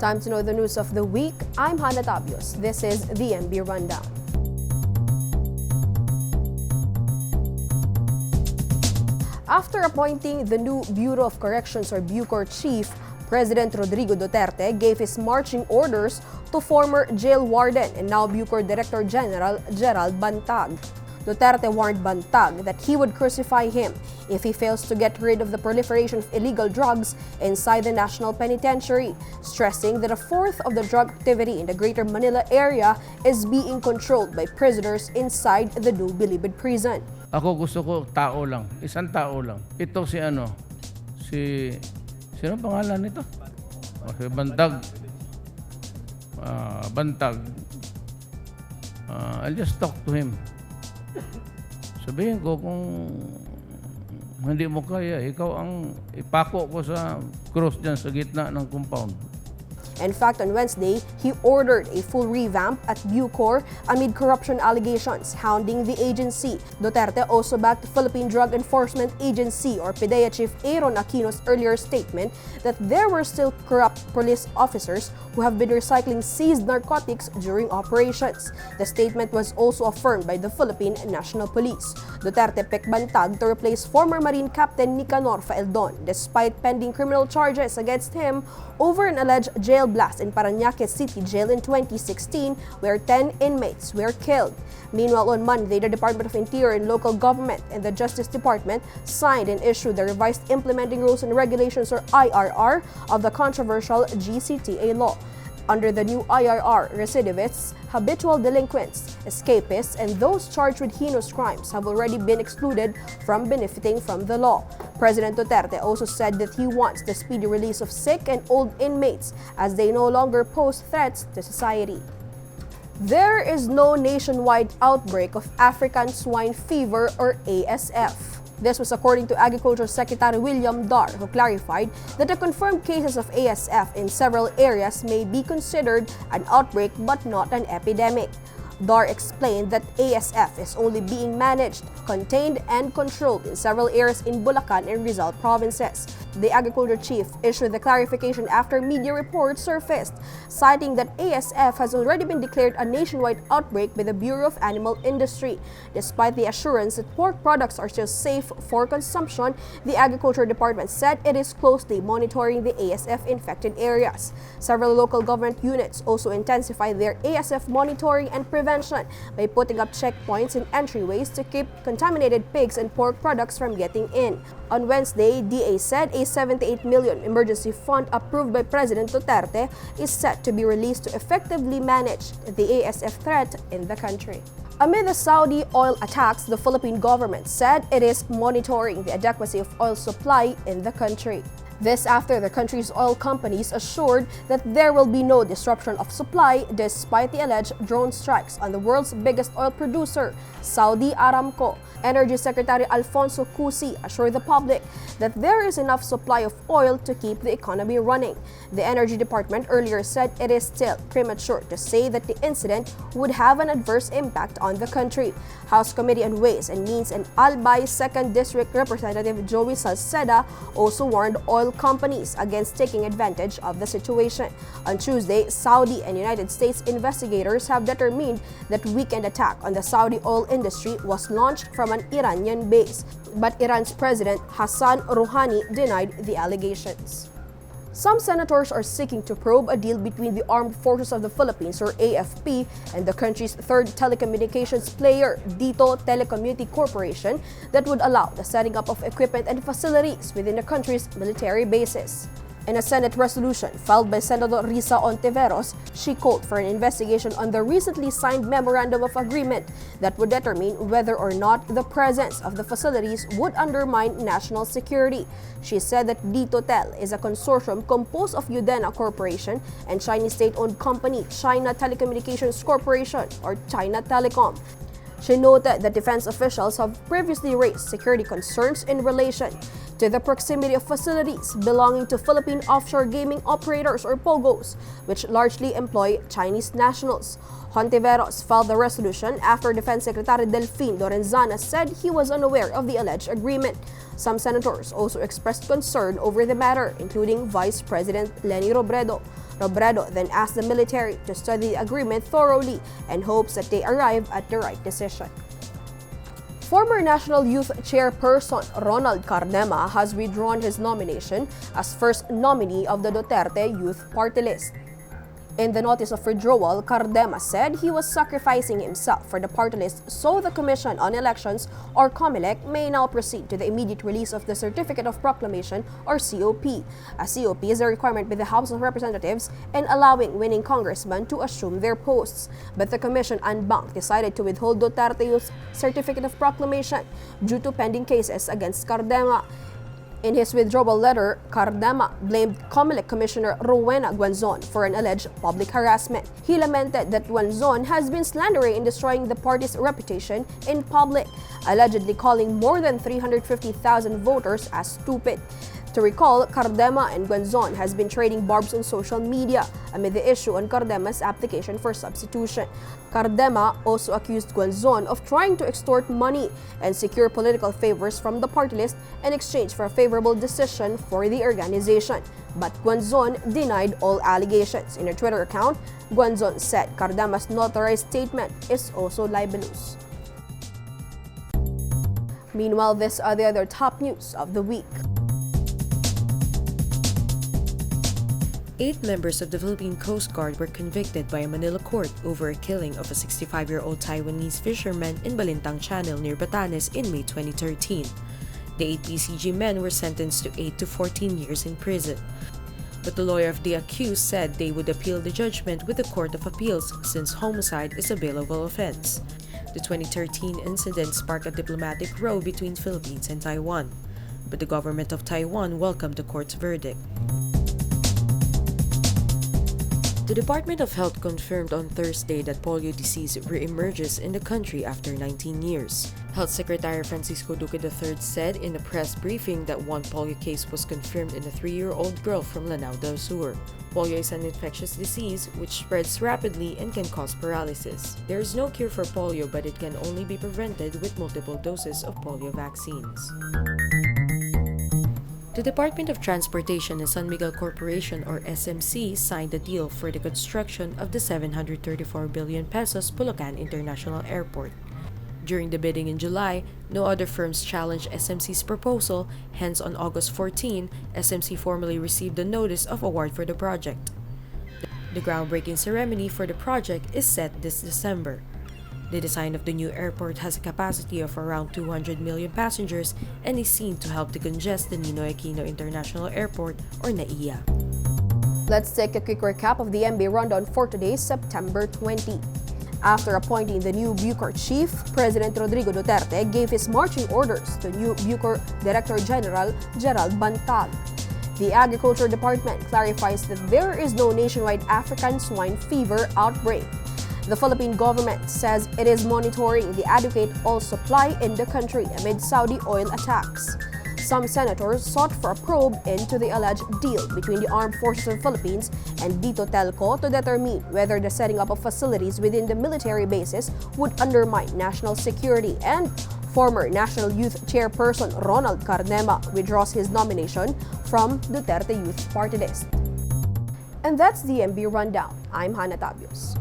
Time to know the news of the week. I'm Hannah Tabios. This is the MB Rundown. After appointing the new Bureau of Corrections or BuCor Chief, President Rodrigo Duterte gave his marching orders to former jail warden and now BuCor Director General Gerald Bantag. Duterte warned Bantag that he would crucify him if he fails to get rid of the proliferation of illegal drugs inside the National Penitentiary, stressing that a fourth of the drug activity in the Greater Manila area is being controlled by prisoners inside the new Bilibid prison. Ako gusto ko tao lang, isang tao lang. Ito sino pangalan nito? Si Bantag. Bantag. I'll just talk to him. Sabihin ko kung hindi mo kaya, ikaw ang ipako ko sa cross dyan sa gitna ng compound. In fact, on Wednesday, he ordered a full revamp at BuCor amid corruption allegations hounding the agency. Duterte also backed Philippine Drug Enforcement Agency or PDEA Chief Aaron Aquino's earlier statement that there were still corrupt police officers who have been recycling seized narcotics during operations. The statement was also affirmed by the Philippine National Police. Duterte picked Bantag to replace former Marine Captain Nicanor Faeldon despite pending criminal charges against him over an alleged jail blast in Parañaque City Jail in 2016 where 10 inmates were killed. Meanwhile, on Monday, the Department of Interior and Local Government and the Justice Department signed and issued the revised Implementing Rules and Regulations or IRR of the controversial GCTA law. Under the new IRR, recidivists, habitual delinquents, escapists, and those charged with heinous crimes have already been excluded from benefiting from the law. President Duterte also said that he wants the speedy release of sick and old inmates as they no longer pose threats to society. There is no nationwide outbreak of African swine fever or ASF. This was according to Agriculture Secretary William Dar, who clarified that the confirmed cases of ASF in several areas may be considered an outbreak but not an epidemic. Dar explained that ASF is only being managed, contained, and controlled in several areas in Bulacan and Rizal provinces. The Agriculture Chief issued the clarification after media reports surfaced, citing that ASF has already been declared a nationwide outbreak by the Bureau of Animal Industry. Despite the assurance that pork products are still safe for consumption, the Agriculture Department said it is closely monitoring the ASF-infected areas. Several local government units also intensified their ASF monitoring and prevention by putting up checkpoints and entryways to keep contaminated pigs and pork products from getting in. On Wednesday, DA said a 78 million emergency fund approved by President Duterte is set to be released to effectively manage the ASF threat in the country. Amid the Saudi oil attacks, the Philippine government said it is monitoring the adequacy of oil supply in the country. This after the country's oil companies assured that there will be no disruption of supply despite the alleged drone strikes on the world's biggest oil producer, Saudi Aramco. Energy Secretary Alfonso Cusi assured the public that there is enough supply of oil to keep the economy running. The Energy Department earlier said it is still premature to say that the incident would have an adverse impact on the country. House Committee on Ways and Means and Albay 2nd District Representative Joey Salceda also warned oil companies against taking advantage of the situation. On Tuesday, Saudi and United States investigators have determined that weekend attack on the Saudi oil industry was launched from an Iranian base, but Iran's President Hassan Rouhani denied the allegations. Some senators are seeking to probe a deal between the Armed Forces of the Philippines or AFP and the country's third telecommunications player, Dito Telecommunity Corporation, that would allow the setting up of equipment and facilities within the country's military bases. In a Senate resolution filed by Senator Risa Ontiveros, she called for an investigation on the recently signed Memorandum of Agreement that would determine whether or not the presence of the facilities would undermine national security. She said that Dito Tel is a consortium composed of Udena Corporation and Chinese state-owned company China Telecommunications Corporation or China Telecom. She noted that defense officials have previously raised security concerns in relation to the proximity of facilities belonging to Philippine offshore gaming operators or POGOs, which largely employ Chinese nationals. Hontiveros filed the resolution after Defense Secretary Delfin Lorenzana said he was unaware of the alleged agreement. Some senators also expressed concern over the matter, including Vice President Leni Robredo. Robredo then asked the military to study the agreement thoroughly and hopes that they arrive at the right decision. Former National Youth Chairperson Ronald Cardema has withdrawn his nomination as first nominee of the Duterte Youth Party List. In the notice of withdrawal, Cardema said he was sacrificing himself for the party list so the Commission on Elections, or COMELEC, may now proceed to the immediate release of the Certificate of Proclamation, or COP. A COP is a requirement by the House of Representatives in allowing winning congressmen to assume their posts. But the Commission en banc decided to withhold Duterte's Certificate of Proclamation due to pending cases against Cardema. In his withdrawal letter, Cardema blamed COMELEC Commissioner Rowena Guanzon for an alleged public harassment. He lamented that Guanzon has been slandering and destroying the party's reputation in public, allegedly calling more than 350,000 voters as stupid. To recall, Cardema and Guanzon has been trading barbs on social media amid the issue on Cardema's application for substitution. Cardema also accused Guanzon of trying to extort money and secure political favors from the party list in exchange for a favorable decision for the organization. But Guanzon denied all allegations. In a Twitter account, Guanzon said Cardema's notarized statement is also libelous. Meanwhile, these are the other top news of the week. 8 members of the Philippine Coast Guard were convicted by a Manila court over a killing of a 65-year-old Taiwanese fisherman in Balintang Channel near Batanes in May 2013. The 8 PCG men were sentenced to 8 to 14 years in prison. But the lawyer of the accused said they would appeal the judgment with the Court of Appeals since homicide is a bailable offense. The 2013 incident sparked a diplomatic row between Philippines and Taiwan, but the government of Taiwan welcomed the court's verdict. The Department of Health confirmed on Thursday that polio disease re-emerges in the country after 19 years. Health Secretary Francisco Duque III said in a press briefing that one polio case was confirmed in a 3-year-old girl from Lanao del Sur. Polio is an infectious disease which spreads rapidly and can cause paralysis. There is no cure for polio, but it can only be prevented with multiple doses of polio vaccines. The Department of Transportation and San Miguel Corporation, or SMC, signed a deal for the construction of the 734 billion pesos Bulacan International Airport. During the bidding in July, no other firms challenged SMC's proposal, hence on August 14, SMC formally received the notice of award for the project. The groundbreaking ceremony for the project is set this December. The design of the new airport has a capacity of around 200 million passengers and is seen to help decongest the Ninoy Aquino International Airport, or NAIA. Let's take a quick recap of the MB rundown for today, September 20. After appointing the new BuCor chief, President Rodrigo Duterte gave his marching orders to new BuCor Director General Gerald Bantag. The Agriculture Department clarifies that there is no nationwide African swine fever outbreak. The Philippine government says it is monitoring the adequate oil supply in the country amid Saudi oil attacks. Some senators sought for a probe into the alleged deal between the Armed Forces of the Philippines and Dito Telco to determine whether the setting up of facilities within the military bases would undermine national security. And former National Youth Chairperson Ronald Cardema withdraws his nomination from Duterte Youth Party List. And that's the MB Rundown. I'm Hannah Tabios.